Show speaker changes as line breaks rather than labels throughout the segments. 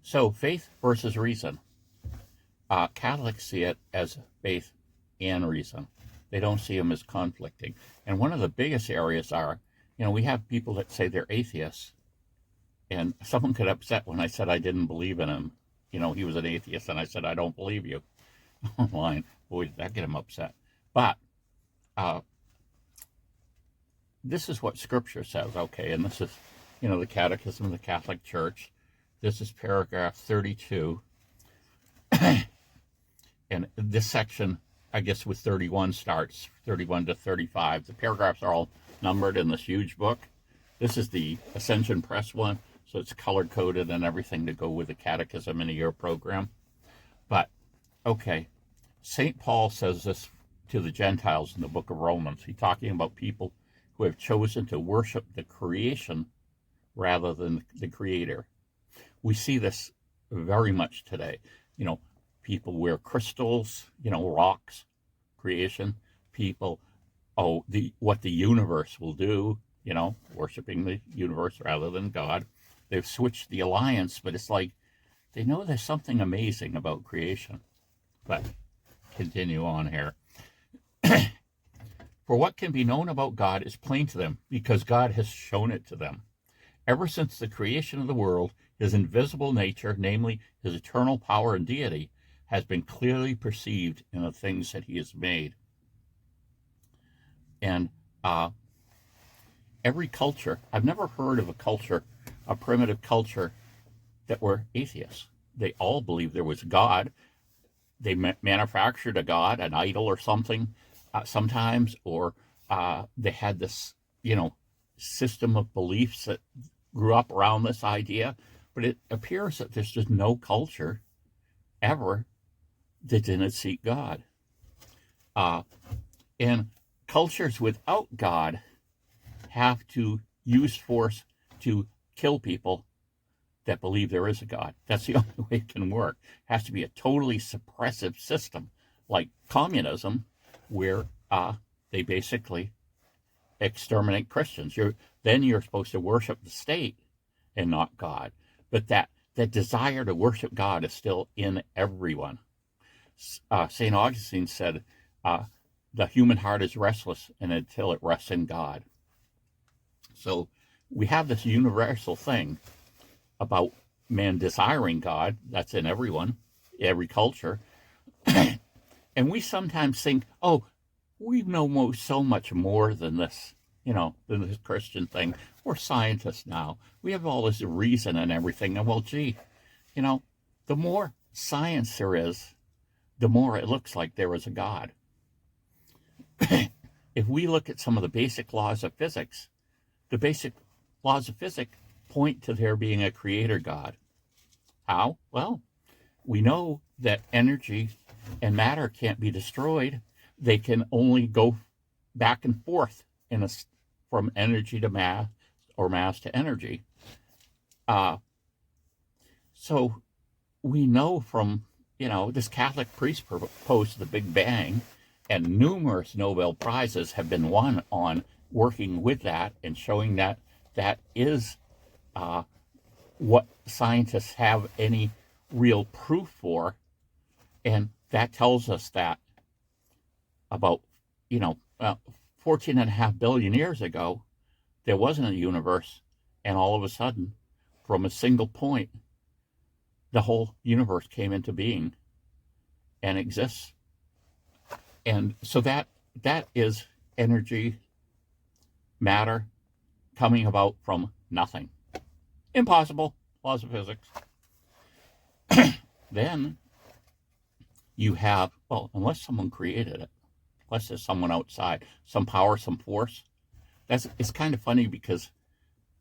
So faith versus reason. Catholics see it as faith and reason. They don't see them as conflicting. And one of the biggest areas are, we have people that say they're atheists, and someone got upset when I said I didn't believe in him. He was an atheist, and I said, I don't believe you online. Boy, did that get him upset. But this is what Scripture says, okay? And this is, the Catechism of the Catholic Church. This is paragraph 32. And this section, I guess, with 31 starts, 31 to 35. The paragraphs are all numbered in this huge book. This is the Ascension Press one, so it's color-coded and everything to go with the Catechism in a year program. But, okay, St. Paul says this to the Gentiles in the book of Romans. He's talking about people who have chosen to worship the creation rather than the Creator. We see this very much today. People wear crystals, rocks, creation. People, what the universe will do, worshiping the universe rather than God. They've switched the alliance, but it's like they know there's something amazing about creation. But continue on here. For what can be known about God is plain to them, because God has shown it to them. Ever since the creation of the world, his invisible nature, namely his eternal power and deity, has been clearly perceived in the things that he has made. And every culture, I've never heard of a primitive culture that were atheists. They all believed there was a God. They manufactured a God, an idol or something, sometimes, or they had this, system of beliefs that grew up around this idea. But it appears that there's just no culture ever that didn't seek God. And cultures without God have to use force to kill people that believe there is a God. That's the only way it can work. It has to be a totally suppressive system, like communism, where they basically exterminate Christians. Then you're supposed to worship the state and not God. But that desire to worship God is still in everyone. St. Augustine said, the human heart is restless until it rests in God. So we have this universal thing about man desiring God. That's in everyone, every culture. And we sometimes think, we know so much more than this, than this Christian thing. We're scientists now. We have all this reason and everything. And the more science there is, the more it looks like there is a God. If we look at some of the basic laws of physics, the basic laws of physics point to there being a creator God. How? Well, we know that energy and matter can't be destroyed. They can only go back and forth from energy to mass or mass to energy. So we know from, this Catholic priest proposed the Big Bang, and numerous Nobel Prizes have been won on working with that and showing that that is what scientists have any real proof for. And that tells us that about, 14.5 billion years ago, there wasn't a universe. And all of a sudden, from a single point, the whole universe came into being and exists. And so that is energy, matter, coming about from nothing. Impossible. Laws of physics. Then you have, unless someone created it, unless there's someone outside, some power, some force. It's kind of funny because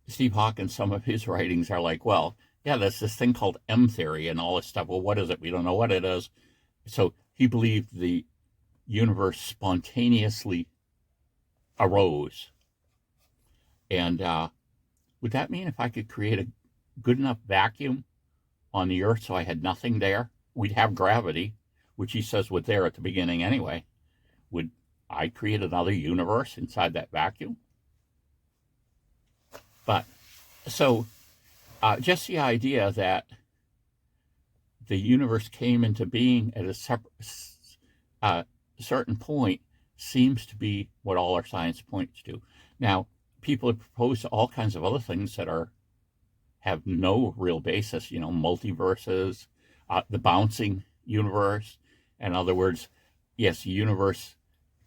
Steve Hawkins, some of his writings are like, there's this thing called M theory and all this stuff. Well, what is it? We don't know what it is. So he believed the universe spontaneously arose. And would that mean if I could create a good enough vacuum on the Earth so I had nothing there, we'd have gravity, which he says was there at the beginning anyway. Would I create another universe inside that vacuum? But, so, just the idea that the universe came into being at a certain point seems to be what all our science points to. Now, people have proposed all kinds of other things that have no real basis, multiverses, the bouncing universe. In other words, yes, the universe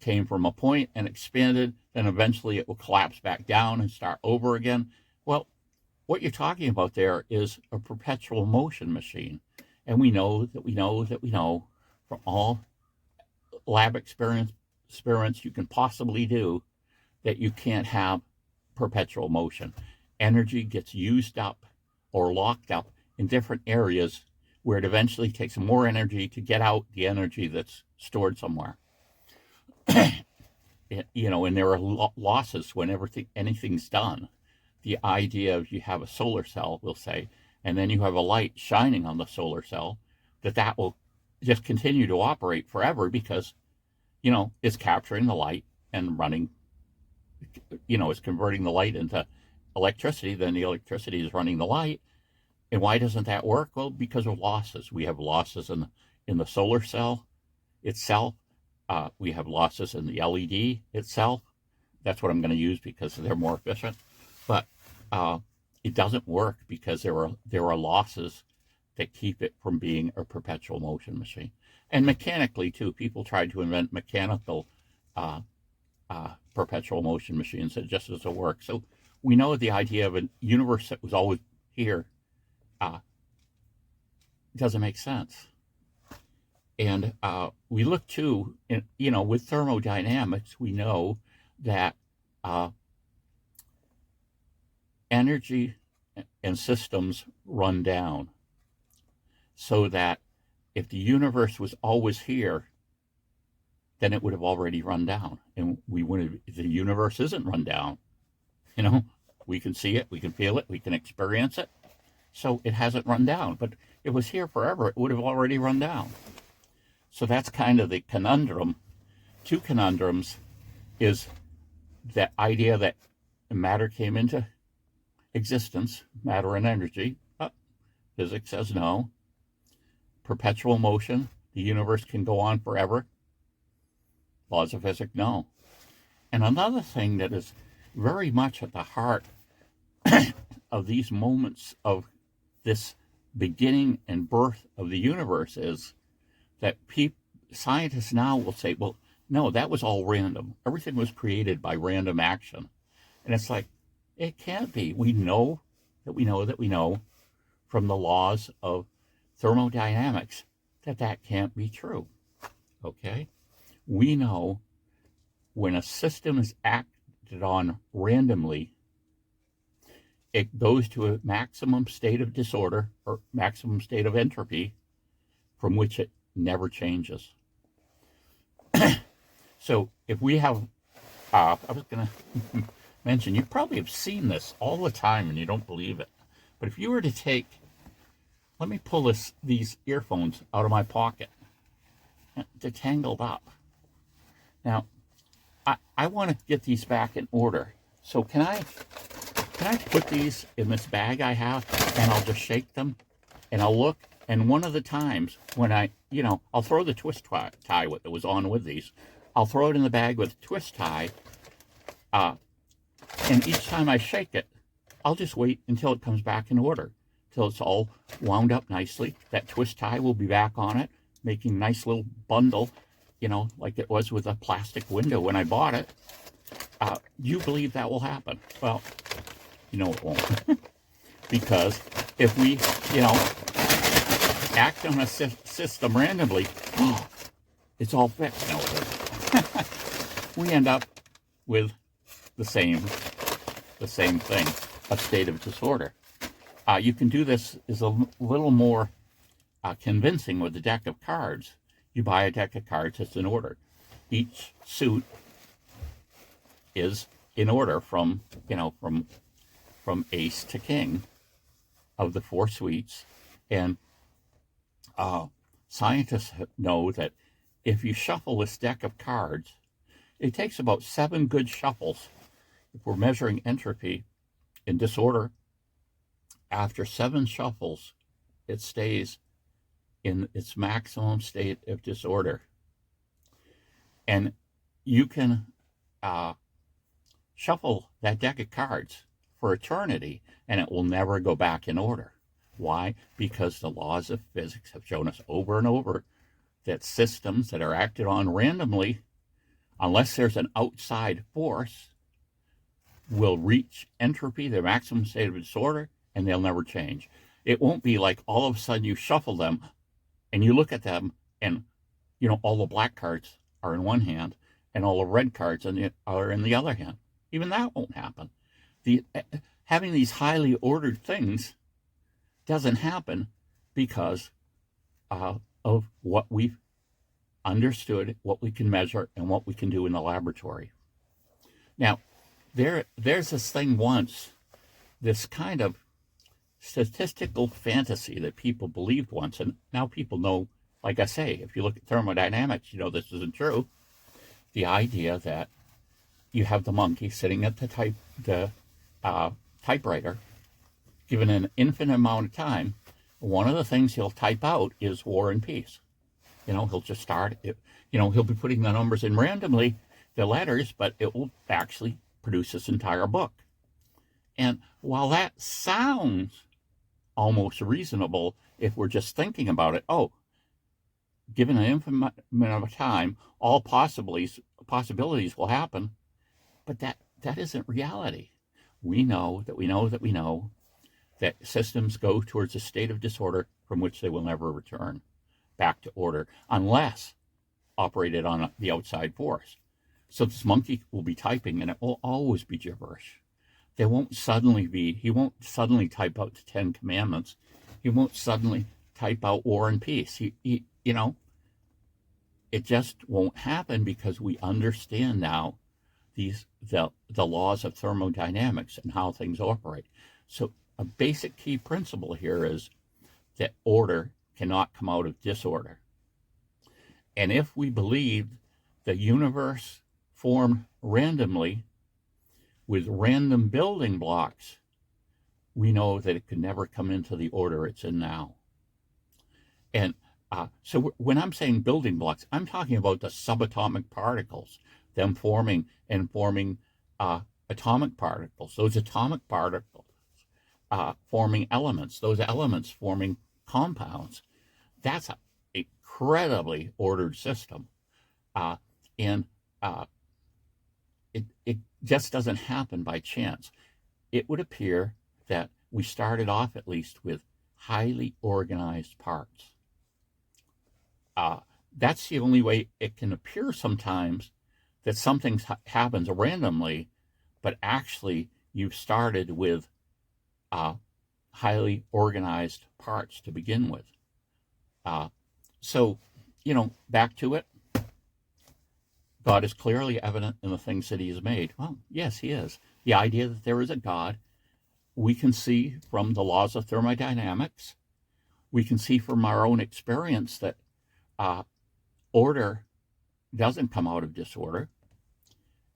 came from a point and expanded, then eventually it will collapse back down and start over again. Well, what you're talking about there is a perpetual motion machine. And we know from all lab experiments you can possibly do that you can't have perpetual motion. Energy gets used up or locked up in different areas where it eventually takes more energy to get out the energy that's stored somewhere. And there are losses when anything's done. The idea of you have a solar cell, we'll say, and then you have a light shining on the solar cell, that will just continue to operate forever because, it's capturing the light and running, it's converting the light into electricity. Then the electricity is running the light. And why doesn't that work? Well, because of losses. We have losses in the solar cell itself. We have losses in the LED itself. That's what I'm going to use because they're more efficient. But it doesn't work because there are losses that keep it from being a perpetual motion machine. And mechanically, too, people tried to invent mechanical perpetual motion machines that just doesn't work. So we know the idea of a universe that was always here doesn't make sense. And we look too, with thermodynamics, we know that energy and systems run down. So that if the universe was always here, then it would have already run down. And the universe isn't run down. We can see it, we can feel it, we can experience it. So it hasn't run down. But if it was here forever, it would have already run down. So that's kind of the conundrum. Two conundrums is that idea that matter came into existence, matter and energy. Physics says no. Perpetual motion, the universe can go on forever. Laws of physics, no. And another thing that is very much at the heart of these moments of this beginning and birth of the universe is that scientists now will say, well, no, that was all random. Everything was created by random action. And it's like, it can't be. We know from the laws of thermodynamics that can't be true. Okay? We know when a system is acted on randomly, it goes to a maximum state of disorder or maximum state of entropy from which it never changes. So if we have, I was going to mention, you probably have seen this all the time and you don't believe it. But if you were to take, let me pull these earphones out of my pocket. They're tangled up. Now, I want to get these back in order. So can I put these in this bag I have and I'll just shake them and I'll look, and one of the times when I'll throw the twist tie that was on with these, I'll throw it in the bag with a twist tie, and each time I shake it, I'll just wait until it comes back in order, till it's all wound up nicely. That twist tie will be back on it, making a nice little bundle, like it was with a plastic window when I bought it. You believe that will happen? Well, it won't. Because if we, act on a system randomly, it's all fixed. No, it isn't. We end up with the same thing, a state of disorder. You can do this is a little more convincing with a deck of cards. You buy a deck of cards that's in order. Each suit is in order from ace to king of the four suites. And scientists know that if you shuffle this deck of cards, it takes about 7 good shuffles. If we're measuring entropy in disorder, after 7 shuffles, it stays in its maximum state of disorder. And you can shuffle that deck of cards for eternity, and it will never go back in order. Why? Because the laws of physics have shown us over and over that systems that are acted on randomly, unless there's an outside force, will reach entropy, the maximum state of disorder, and they'll never change. It won't be like all of a sudden you shuffle them and you look at them and, all the black cards are in one hand and all the red cards are in the other hand. Even that won't happen. Having these highly ordered things doesn't happen because of what we've understood, what we can measure, and what we can do in the laboratory. Now, there's this thing once, this kind of statistical fantasy that people believed once, and now people know, like I say, if you look at thermodynamics, this isn't true. The idea that you have the monkey sitting at the typewriter, given an infinite amount of time, one of the things he'll type out is War and Peace. He'll just start it. He'll be putting the numbers in randomly, the letters, but it will actually produce this entire book. And while that sounds almost reasonable, if we're just thinking about it, given an infinite amount of time, all possibilities will happen, but that isn't reality. We know that systems go towards a state of disorder from which they will never return back to order unless operated on the outside force. So this monkey will be typing and it will always be gibberish. He won't suddenly type out the 10 Commandments. He won't suddenly type out War and Peace. It just won't happen because we understand now the laws of thermodynamics and how things operate. So a basic key principle here is that order cannot come out of disorder. And if we believe the universe formed randomly with random building blocks, we know that it could never come into the order it's in now. And so when I'm saying building blocks, I'm talking about the subatomic particles, them forming atomic particles, those atomic particles forming elements, those elements forming compounds. That's an incredibly ordered system. And it just doesn't happen by chance. It would appear that we started off at least with highly organized parts. That's the only way it can appear sometimes that something happens randomly, but actually you've started with highly organized parts to begin with. So, back to it. God is clearly evident in the things that he has made. Well, yes, he is. The idea that there is a God, we can see from the laws of thermodynamics. We can see from our own experience that order doesn't come out of disorder.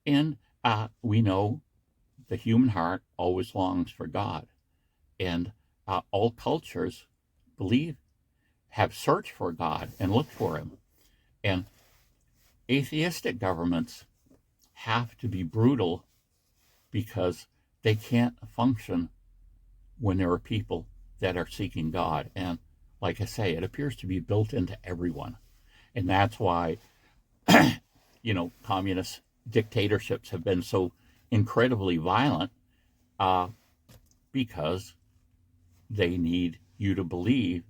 And we know the human heart always longs for God. And all cultures have searched for God and looked for him. And atheistic governments have to be brutal because they can't function when there are people that are seeking God. And like I say, it appears to be built into everyone. And that's why, communist dictatorships have been so incredibly violent, because they need you to believe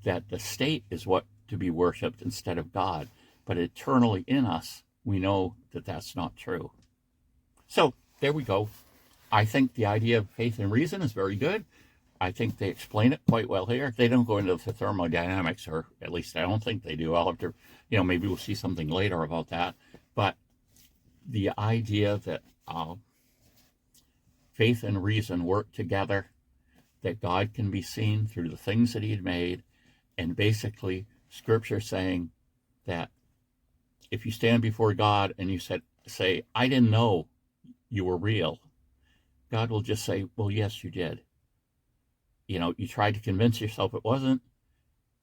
that the state is what to be worshipped instead of God. But eternally in us, we know that that's not true. So there we go. I think the idea of faith and reason is very good. I think they explain it quite well here. They don't go into the thermodynamics, or at least I don't think they do. I'll have to, maybe we'll see something later about that. But the idea that faith and reason work together, that God can be seen through the things that he had made, and basically Scripture saying that if you stand before God and you say, I didn't know you were real, God will just say, well, yes, you did. You tried to convince yourself it wasn't.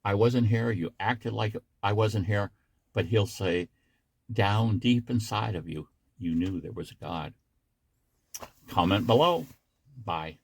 I wasn't here, you acted like I wasn't here, but he'll say, down deep inside of you, you knew there was a God. Comment below. Bye.